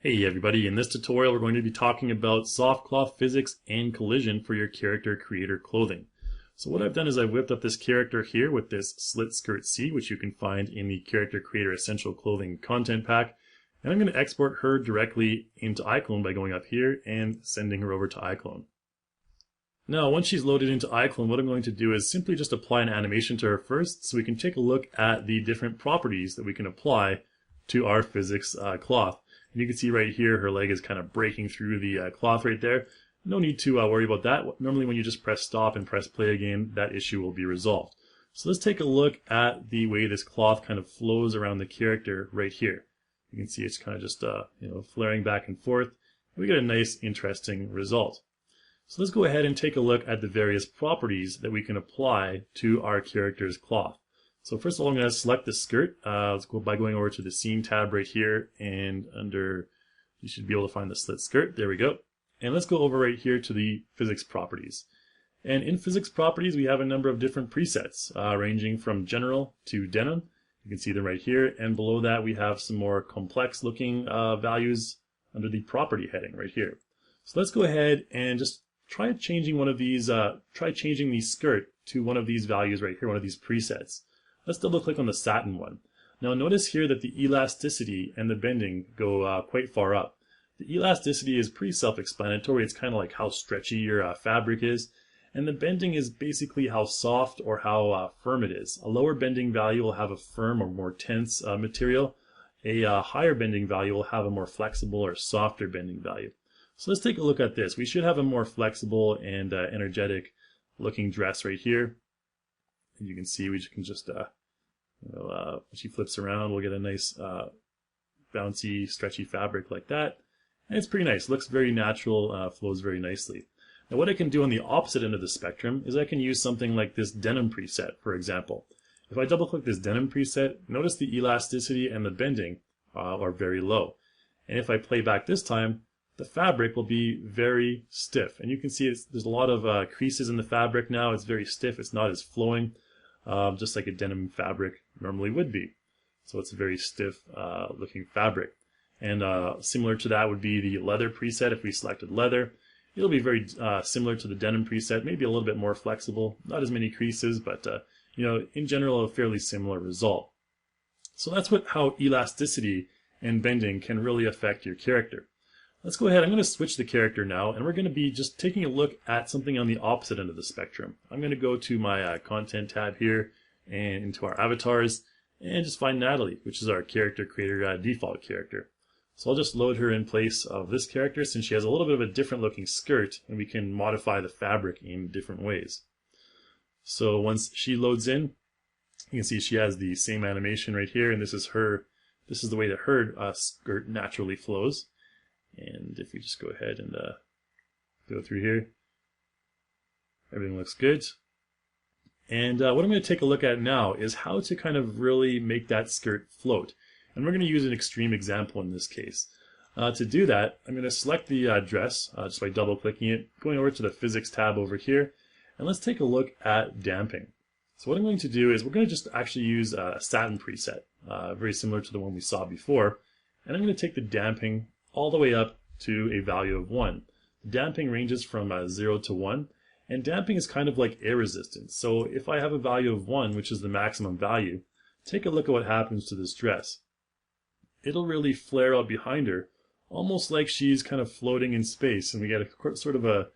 Hey everybody, in this tutorial we're going to be talking about soft cloth physics and collision for your character creator clothing. So what I've done is I've whipped up this character here with this slit skirt C, which you can find in the character creator essential clothing content pack, and I'm going to export her directly into iClone by going up here and sending her over to iClone. Now once she's loaded into iClone, what I'm going to do is simply just apply an animation to her first so we can take a look at the different properties that we can apply to our physics cloth. And you can see right here her leg is kind of breaking through the cloth right there. No need to worry about that. Normally when you just press stop and press play again, that issue will be resolved. So let's take a look at the way this cloth kind of flows around the character right here. You can see it's kind of just flaring back and forth. And we get a nice interesting result. So let's go ahead and take a look at the various properties that we can apply to our character's cloth. So first of all, I'm going to select the skirt. Let's go by going over to the scene tab right here, and under, you should be able to find the slit skirt. There we go. And let's go over right here to the physics properties. And in physics properties, we have a number of different presets, ranging from general to denim. You can see them right here. And below that, we have some more complex looking values under the property heading right here. So let's go ahead and just try changing one of these, changing the skirt to one of these values right here, one of these presets. Let's double click on the satin one. Now notice here that the elasticity and the bending go quite far up. The elasticity is pretty self-explanatory. It's kind of like how stretchy your fabric is. And the bending is basically how soft or how firm it is. A lower bending value will have a firm or more tense material. A higher bending value will have a more flexible or softer bending value. So let's take a look at this. We should have a more flexible and energetic looking dress right here. And you can see we can just, when she flips around, we'll get a nice bouncy, stretchy fabric like that. And it's pretty nice. Looks very natural, flows very nicely. Now what I can do on the opposite end of the spectrum is I can use something like this denim preset, for example. If I double click this denim preset, notice the elasticity and the bending are very low. And if I play back this time, the fabric will be very stiff. And you can see there's a lot of creases in the fabric now. It's very stiff. It's not as flowing, just like a denim fabric normally would be. So it's a very stiff looking fabric. And similar to that would be the leather preset. If we selected leather, it'll be very similar to the denim preset, maybe a little bit more flexible, not as many creases, but in general a fairly similar result. So that's how elasticity and bending can really affect your character. Let's go ahead. I'm going to switch the character now, and we're going to be just taking a look at something on the opposite end of the spectrum. I'm going to go to my content tab here and into our avatars and just find Natalie, which is our character creator default character. So I'll just load her in place of this character since she has a little bit of a different looking skirt, and we can modify the fabric in different ways. So once she loads in, you can see she has the same animation right here, and this is the way that her skirt naturally flows. And if we just go ahead and go through here, everything looks good. And what I'm going to take a look at now is how to kind of really make that skirt float. And we're going to use an extreme example in this case. To do that, I'm going to select the dress just by double clicking it, going over to the physics tab over here, and let's take a look at damping. So what I'm going to do is we're going to just actually use a satin preset, very similar to the one we saw before. And I'm going to take the damping all the way up to a value of 1. Damping ranges from 0 to 1, and damping is kind of like air resistance. So if I have a value of 1, which is the maximum value, take a look at what happens to this dress. It'll really flare out behind her, almost like she's kind of floating in space, and we get a sort of a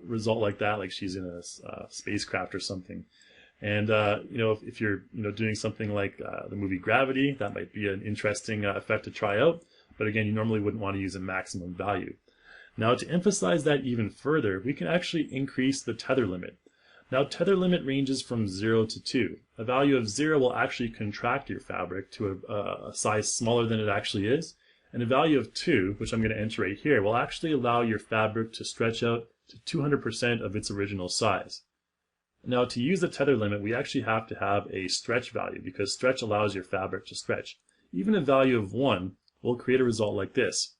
result like that, like she's in a spacecraft or something. And if you're doing something like the movie Gravity, that might be an interesting effect to try out. But again, you normally wouldn't want to use a maximum value. Now to emphasize that even further, we can actually increase the tether limit. Now tether limit ranges from 0 to 2. A value of 0 will actually contract your fabric to a size smaller than it actually is. And a value of 2, which I'm going to enter right here, will actually allow your fabric to stretch out to 200% of its original size. Now to use the tether limit, we actually have to have a stretch value because stretch allows your fabric to stretch. Even a value of 1 will create a result like this.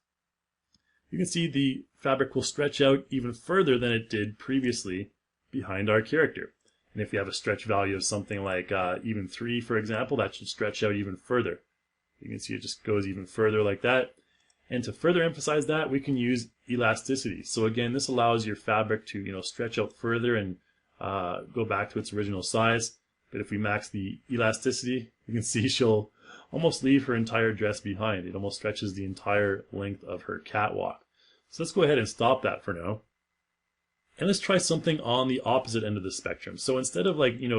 You can see the fabric will stretch out even further than it did previously behind our character. And if you have a stretch value of something like even 3, for example, that should stretch out even further. You can see it just goes even further like that. And to further emphasize that, we can use elasticity. So again, this allows your fabric to stretch out further and go back to its original size. But if we max the elasticity, you can see she'll almost leave her entire dress behind. It almost stretches the entire length of her catwalk. So let's go ahead and stop that for now. And let's try something on the opposite end of the spectrum. So instead of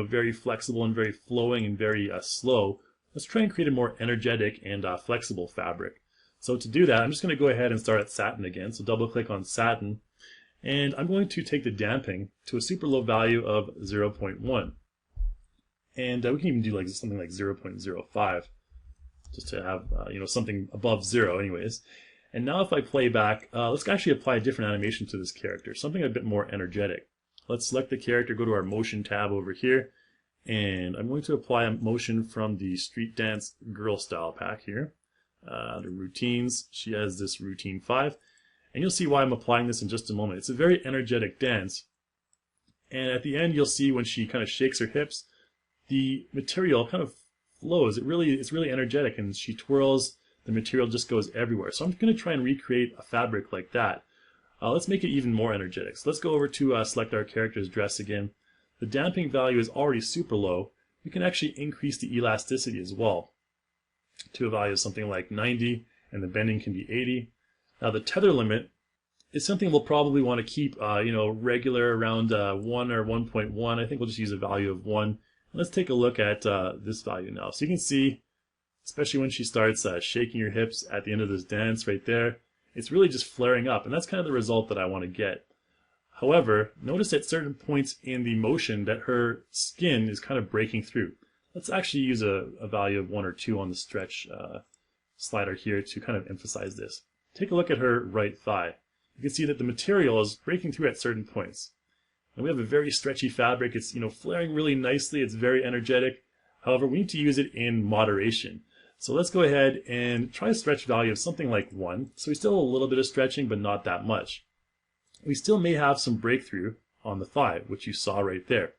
very flexible and very flowing and very slow, let's try and create a more energetic and flexible fabric. So to do that, I'm just going to go ahead and start at satin again. So double click on satin, and I'm going to take the damping to a super low value of 0.1. And we can even do something like 0.05, just to have something above 0 anyways. And now if I play back, let's actually apply a different animation to this character, something a bit more energetic. Let's select the character, go to our motion tab over here, and I'm going to apply a motion from the Street Dance Girl Style pack here. Under routines, she has this routine 5, and you'll see why I'm applying this in just a moment. It's a very energetic dance, and at the end you'll see when she kind of shakes her hips, the material kind of flows. It's really energetic, and she twirls, the material just goes everywhere. So I'm going to try and recreate a fabric like that. Let's make it even more energetic. So let's go over to select our character's dress again. The damping value is already super low. We can actually increase the elasticity as well to a value of something like 90, and the bending can be 80. Now the tether limit is something we'll probably want to keep regular around 1 or 1.1. I think we'll just use a value of 1. Let's take a look at this value now. So you can see, especially when she starts shaking her hips at the end of this dance right there, it's really just flaring up, and that's kind of the result that I want to get. However, notice at certain points in the motion that her skin is kind of breaking through. Let's actually use a value of 1 or 2 on the stretch slider here to kind of emphasize this. Take a look at her right thigh. You can see that the material is breaking through at certain points. And we have a very stretchy fabric. It's flaring really nicely. It's very energetic. However, we need to use it in moderation. So let's go ahead and try a stretch value of something like 1. So we still have a little bit of stretching, but not that much. We still may have some breakthrough on the thigh, which you saw right there.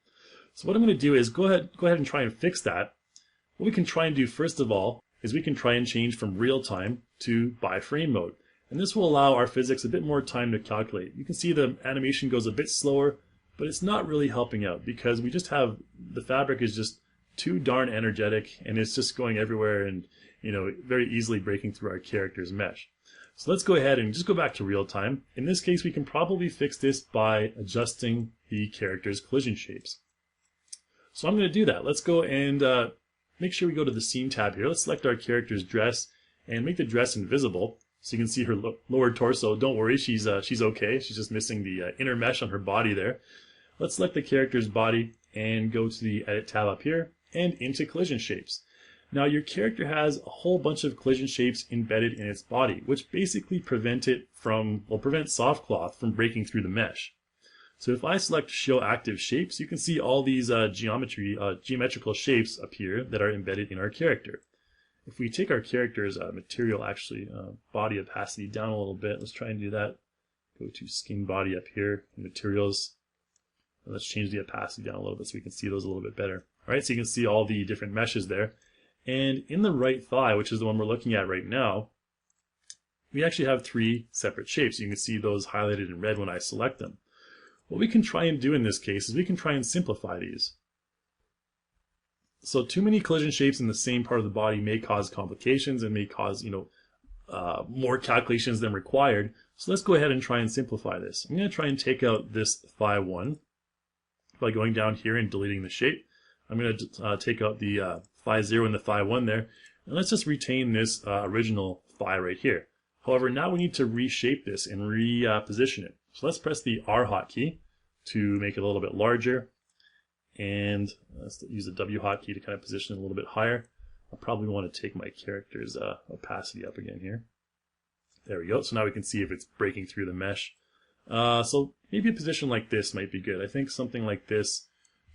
So what I'm going to do is go ahead and try and fix that. What we can try and do first of all is we can try and change from real time to by frame mode. And this will allow our physics a bit more time to calculate. You can see the animation goes a bit slower, but it's not really helping out because we just have, the fabric is just too darn energetic, and it's just going everywhere and very easily breaking through our character's mesh. So let's go ahead and just go back to real time. In this case, we can probably fix this by adjusting the character's collision shapes. So I'm going to do that. Let's go and make sure we go to the scene tab here. Let's select our character's dress and make the dress invisible so you can see her lower torso. Don't worry, she's okay. She's just missing the inner mesh on her body there. Let's select the character's body and go to the edit tab up here and into collision shapes. Now your character has a whole bunch of collision shapes embedded in its body, which basically prevent soft cloth from breaking through the mesh. So if I select Show Active Shapes, you can see all these geometrical shapes appear that are embedded in our character. If we take our character's material, body opacity down a little bit, let's try and do that. Go to Skin Body up here, Materials, and let's change the opacity down a little bit so we can see those a little bit better. All right, so you can see all the different meshes there. And in the right thigh, which is the one we're looking at right now, we actually have 3 separate shapes. You can see those highlighted in red when I select them. What we can try and do in this case is we can try and simplify these. So too many collision shapes in the same part of the body may cause complications and may cause more calculations than required. So let's go ahead and try and simplify this. I'm going to try and take out this thigh 1 by going down here and deleting the shape. I'm going to take out the thigh 0 and the thigh 1 there, and let's just retain this original thigh right here. However, now we need to reshape this and reposition it. So let's press the R hotkey to make it a little bit larger, and let's use the W hotkey to kind of position it a little bit higher. I'll probably want to take my character's opacity up again here. There we go. So now we can see if it's breaking through the mesh. So maybe a position like this might be good. I think something like this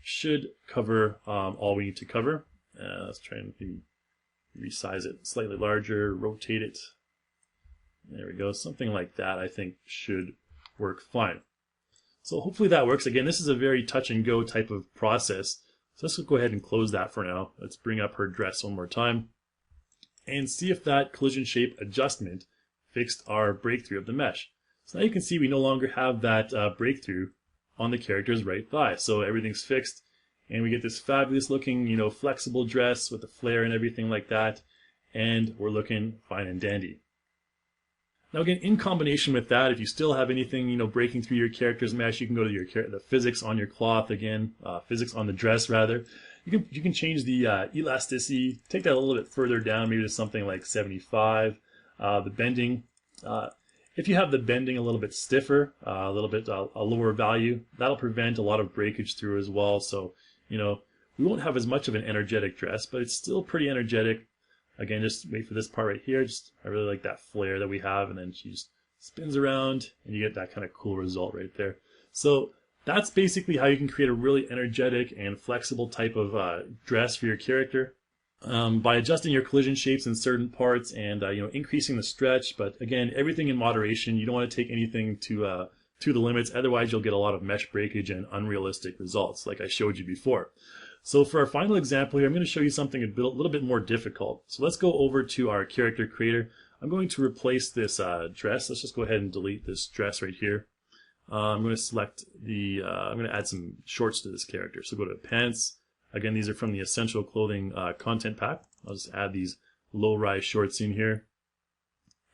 should cover all we need to cover. Let's try and maybe resize it slightly larger, rotate it. There we go. Something like that I think should work fine. So hopefully that works. Again, this is a very touch and go type of process. So let's go ahead and close that for now. Let's bring up her dress one more time and see if that collision shape adjustment fixed our breakthrough of the mesh. So now you can see we no longer have that breakthrough on the character's right thigh. So everything's fixed, and we get this fabulous looking, flexible dress with the flare and everything like that, and we're looking fine and dandy. Now again, in combination with that, if you still have anything, breaking through your character's mesh, you can go to the physics on your cloth again, physics on the dress rather. You can change the elasticity, take that a little bit further down, maybe to something like 75. The bending, if you have the bending a little bit stiffer, a little bit a lower value, that'll prevent a lot of breakage through as well. So, we won't have as much of an energetic dress, but it's still pretty energetic. Again, just wait for this part right here. I really like that flare that we have, and then she just spins around, and you get that kind of cool result right there. So that's basically how you can create a really energetic and flexible type of dress for your character by adjusting your collision shapes in certain parts and increasing the stretch. But again, everything in moderation. You don't want to take anything to the limits. Otherwise, you'll get a lot of mesh breakage and unrealistic results, like I showed you before. So for our final example here, I'm going to show you something a little bit more difficult. So let's go over to our character creator. I'm going to replace this dress. Let's just go ahead and delete this dress right here. I'm going to select I'm going to add some shorts to this character. So go to pants. Again, these are from the Essential Clothing content pack. I'll just add these low-rise shorts in here.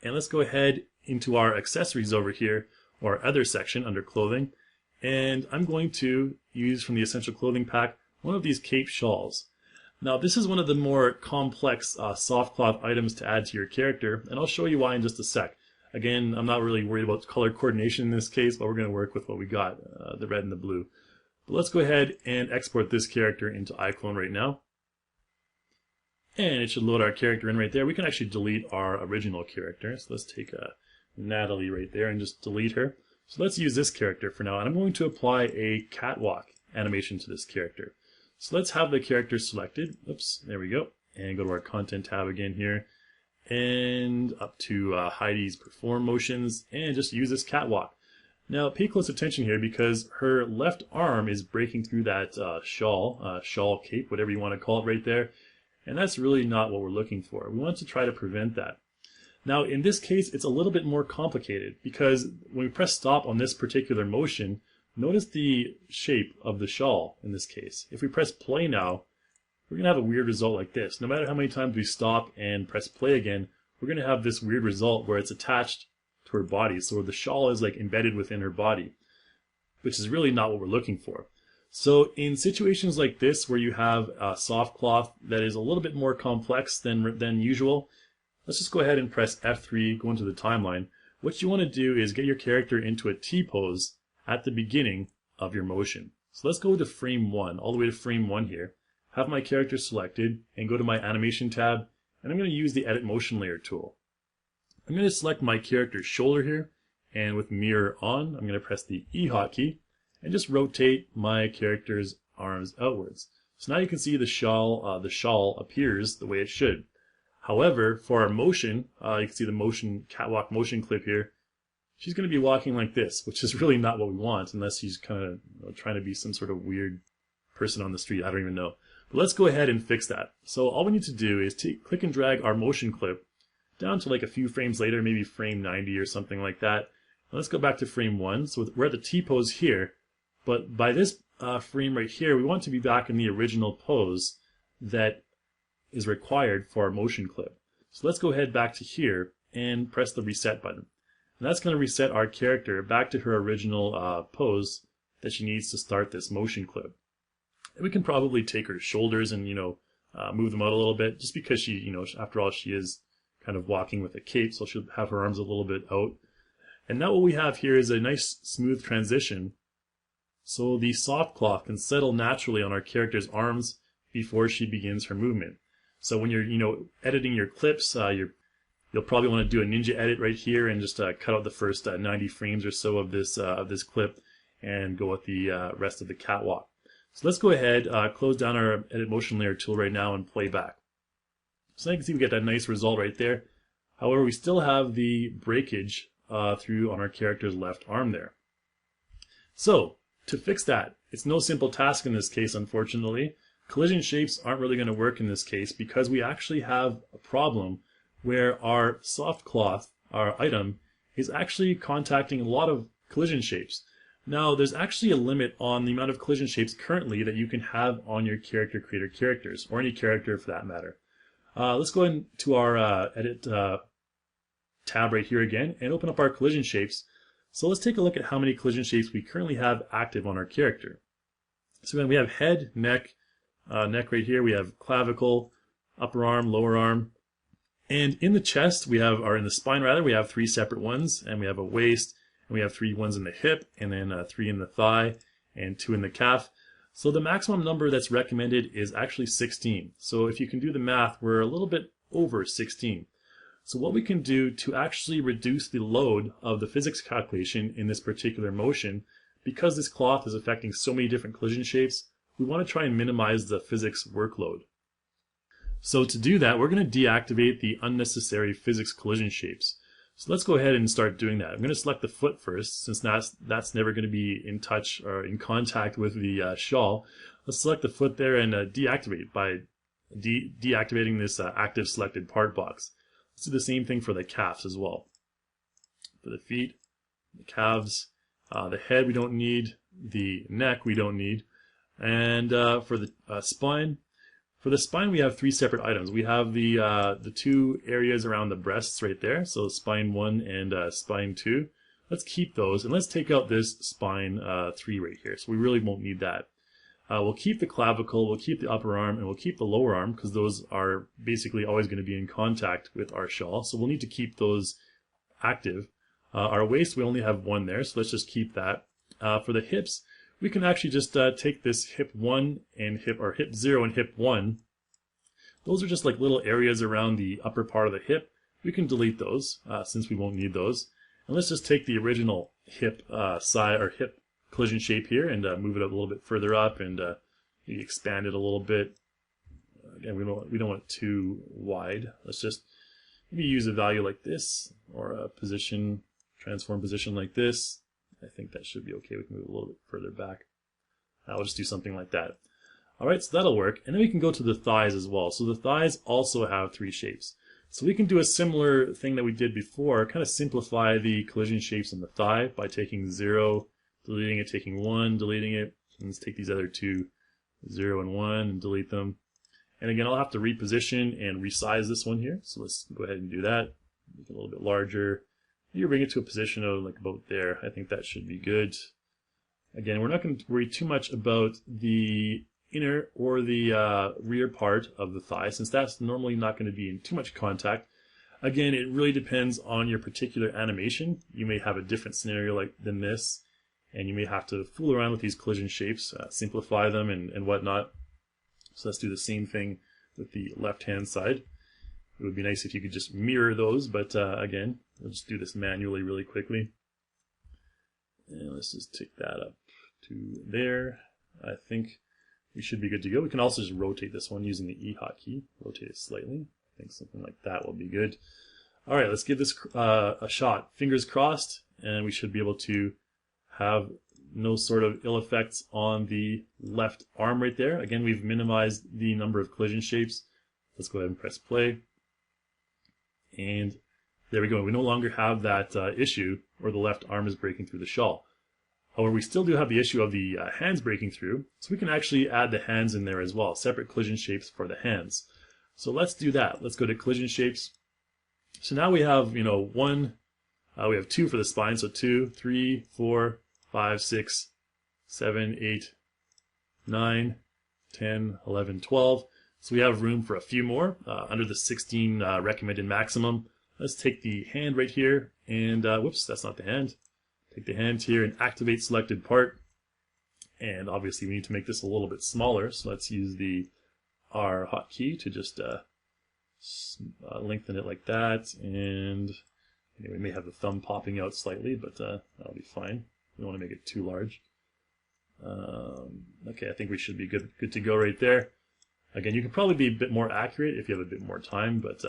And let's go ahead into our accessories over here, or other section under clothing. And I'm going to use from the Essential Clothing pack one of these cape shawls. Now this is one of the more complex soft cloth items to add to your character, and I'll show you why in just a sec. Again, I'm not really worried about color coordination in this case, but we're going to work with what we got, the red and the blue. But let's go ahead and export this character into iClone right now. And it should load our character in right there. We can actually delete our original character. So let's take Natalie right there and just delete her. So let's use this character for now, and I'm going to apply a catwalk animation to this character. So let's have the character selected. Oops, there we go. And go to our content tab again here. And up to Heidi's perform motions, and just use this catwalk. Now pay close attention here, because her left arm is breaking through that shawl, cape, whatever you want to call it right there. And that's really not what we're looking for. We want to try to prevent that. Now in this case, it's a little bit more complicated, because when we press stop on this particular motion, notice the shape of the shawl in this case. If we press play now, we're going to have a weird result like this. No matter how many times we stop and press play again, we're going to have this weird result where it's attached to her body. So the shawl is like embedded within her body, which is really not what we're looking for. So in situations like this, where you have a soft cloth that is a little bit more complex than usual, let's just go ahead and press F3, go into the timeline. What you want to do is get your character into a T-pose at the beginning of your motion. So let's go to frame 1, all the way to frame 1 here. Have my character selected, and go to my animation tab, and I'm going to use the edit motion layer tool. I'm going to select my character's shoulder here, and with mirror on, I'm going to press the E hotkey, and just rotate my character's arms outwards. So now you can see the shawl appears the way it should. However, for our motion, you can see the catwalk motion clip here. She's going to be walking like this, which is really not what we want, unless she's kind of trying to be some sort of weird person on the street. I don't even know. But let's go ahead and fix that. So all we need to do is click and drag our motion clip down to like a few frames later, maybe frame 90 or something like that. Now let's go back to frame 1. So we're at the T-pose here, but by this frame right here, we want to be back in the original pose that is required for our motion clip. So let's go ahead back to here and press the reset button. And that's going to reset our character back to her original pose that she needs to start this motion clip. And we can probably take her shoulders and, move them out a little bit, just because she, after all, she is kind of walking with a cape, so she'll have her arms a little bit out. And now what we have here is a nice smooth transition, so the soft cloth can settle naturally on our character's arms before she begins her movement. So when you're, editing your clips, you'll probably want to do a ninja edit right here and just cut out the first 90 frames or so of this clip and go with the rest of the catwalk. So let's go ahead, close down our edit motion layer tool right now and play back. So now you can see we get that nice result right there. However, we still have the breakage through on our character's left arm there. So to fix that, it's no simple task in this case, unfortunately. Collision shapes aren't really going to work in this case, because we actually have a problem where our soft cloth our item, is actually contacting a lot of collision shapes. Now, there's actually a limit on the amount of collision shapes currently that you can have on your character creator characters, or any character for that matter. Let's go into our edit tab right here again and open up our collision shapes. So let's take a look at how many collision shapes we currently have active on our character. So then we have head, neck right here, we have clavicle, upper arm, lower arm, and in the chest or in the spine rather, we have 3 separate ones, and we have a waist, and we have 3 ones in the hip, and then 3 in the thigh, and 2 in the calf. So the maximum number that's recommended is actually 16. So if you can do the math, we're a little bit over 16. So what we can do to actually reduce the load of the physics calculation in this particular motion, because this cloth is affecting so many different collision shapes, we want to try and minimize the physics workload. So to do that, we're going to deactivate the unnecessary physics collision shapes. So let's go ahead and start doing that. I'm going to select the foot first, since that's never going to be in touch or in contact with the shawl. Let's select the foot there and deactivate by deactivating this active selected part box. Let's do the same thing for the calves as well. For the feet, the calves, the head we don't need, the neck we don't need, and for the spine. For the spine, we have 3 separate items. We have the 2 areas around the breasts right there, so spine 1 and spine 2. Let's keep those, and let's take out this spine 3 right here, so we really won't need that. We'll keep the clavicle, we'll keep the upper arm, and we'll keep the lower arm, because those are basically always going to be in contact with our shawl, so we'll need to keep those active. Our waist, we only have 1 there, so let's just keep that. For the hips, we can actually just take this hip 1 and hip 0 and hip 1. Those are just like little areas around the upper part of the hip. We can delete those since we won't need those. And let's just take the original hip side or hip collision shape here and move it a little bit further up and expand it a little bit. Again, we don't want it too wide. Let's just maybe use a value like this, or a transform position like this. I think that should be okay. We can move a little bit further back. I'll just do something like that. Alright, so that'll work. And then we can go to the thighs as well. So the thighs also have 3 shapes. So we can do a similar thing that we did before, kind of simplify the collision shapes in the thigh by taking 0, deleting it, taking 1, deleting it. And let's take these other 2, 0 and 1, and delete them. And again, I'll have to reposition and resize this one here. So let's go ahead and do that. Make it a little bit larger. You bring it to a position of like about there. I think that should be good. Again, we're not going to worry too much about the inner or the rear part of the thigh, since that's normally not going to be in too much contact. Again, it really depends on your particular animation. You may have a different scenario than this, and you may have to fool around with these collision shapes, simplify them and whatnot. So let's do the same thing with the left-hand side. It would be nice if you could just mirror those, but again, we'll just do this manually really quickly. And let's just take that up to there. I think we should be good to go. We can also just rotate this one using the E hotkey. Rotate it slightly. I think something like that will be good. All right, let's give this a shot. Fingers crossed, and we should be able to have no sort of ill effects on the left arm right there. Again, we've minimized the number of collision shapes. Let's go ahead and press play. And there we go. We no longer have that issue where the left arm is breaking through the shawl. However, we still do have the issue of the hands breaking through, so we can actually add the hands in there as well, separate collision shapes for the hands. So let's do that. Let's go to collision shapes. So now we have, we have 2 for the spine, so 2, 3, 4, 5, 6, 7, 8, 9, 10, 11, 12. So we have room for a few more under the 16 recommended maximum. Let's take the hand right here and, whoops, that's not the hand. Take the hand here and activate selected part. And obviously we need to make this a little bit smaller, so let's use the R hotkey to just lengthen it like that. And we may have the thumb popping out slightly, but that'll be fine. We don't want to make it too large. Okay, I think we should be good to go right there. Again, you can probably be a bit more accurate if you have a bit more time, but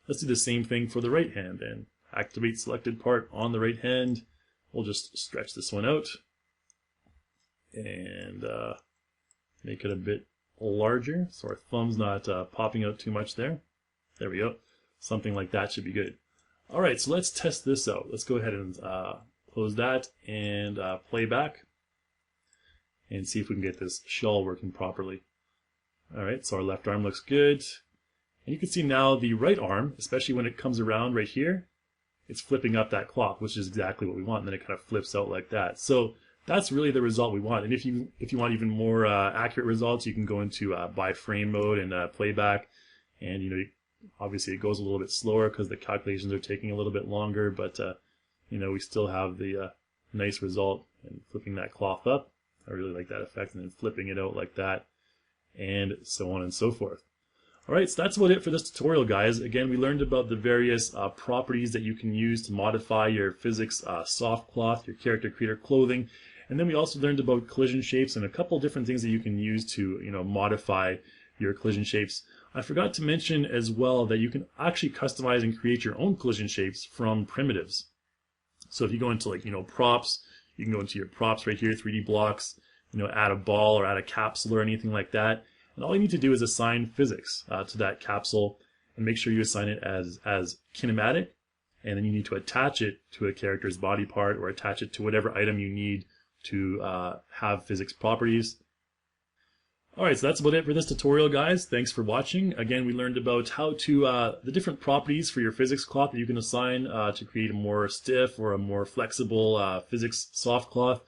let's do the same thing for the right hand then. Activate selected part on the right hand. We'll just stretch this one out and make it a bit larger so our thumb's not popping out too much there. There we go. Something like that should be good. Alright, so let's test this out. Let's go ahead and close that and play back and see if we can get this shawl working properly. Alright, so our left arm looks good. And you can see now the right arm, especially when it comes around right here, it's flipping up that cloth, which is exactly what we want. And then it kind of flips out like that. So that's really the result we want. And if you want even more accurate results, you can go into by frame mode and playback. And obviously it goes a little bit slower because the calculations are taking a little bit longer. But we still have the nice result and flipping that cloth up. I really like that effect, and then flipping it out like that, and so on and so forth. Alright, so that's about it for this tutorial, guys. Again, we learned about the various properties that you can use to modify your physics soft cloth, your character creator clothing, and then we also learned about collision shapes and a couple different things that you can use to modify your collision shapes. I forgot to mention as well that you can actually customize and create your own collision shapes from primitives. So if you go into props, you can go into your props right here, 3D blocks, add a ball or add a capsule or anything like that. And all you need to do is assign physics to that capsule and make sure you assign it as kinematic. And then you need to attach it to a character's body part or attach it to whatever item you need to have physics properties. Alright, so that's about it for this tutorial, guys. Thanks for watching. Again, we learned about how to, the different properties for your physics cloth that you can assign to create a more stiff or a more flexible physics soft cloth,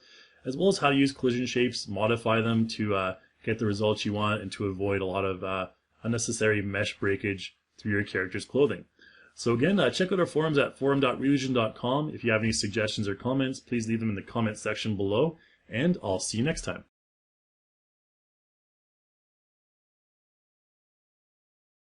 as well as how to use collision shapes, modify them to get the results you want and to avoid a lot of unnecessary mesh breakage through your character's clothing. So again, check out our forums at forum.reallusion.com. If you have any suggestions or comments, please leave them in the comment section below, and I'll see you next time.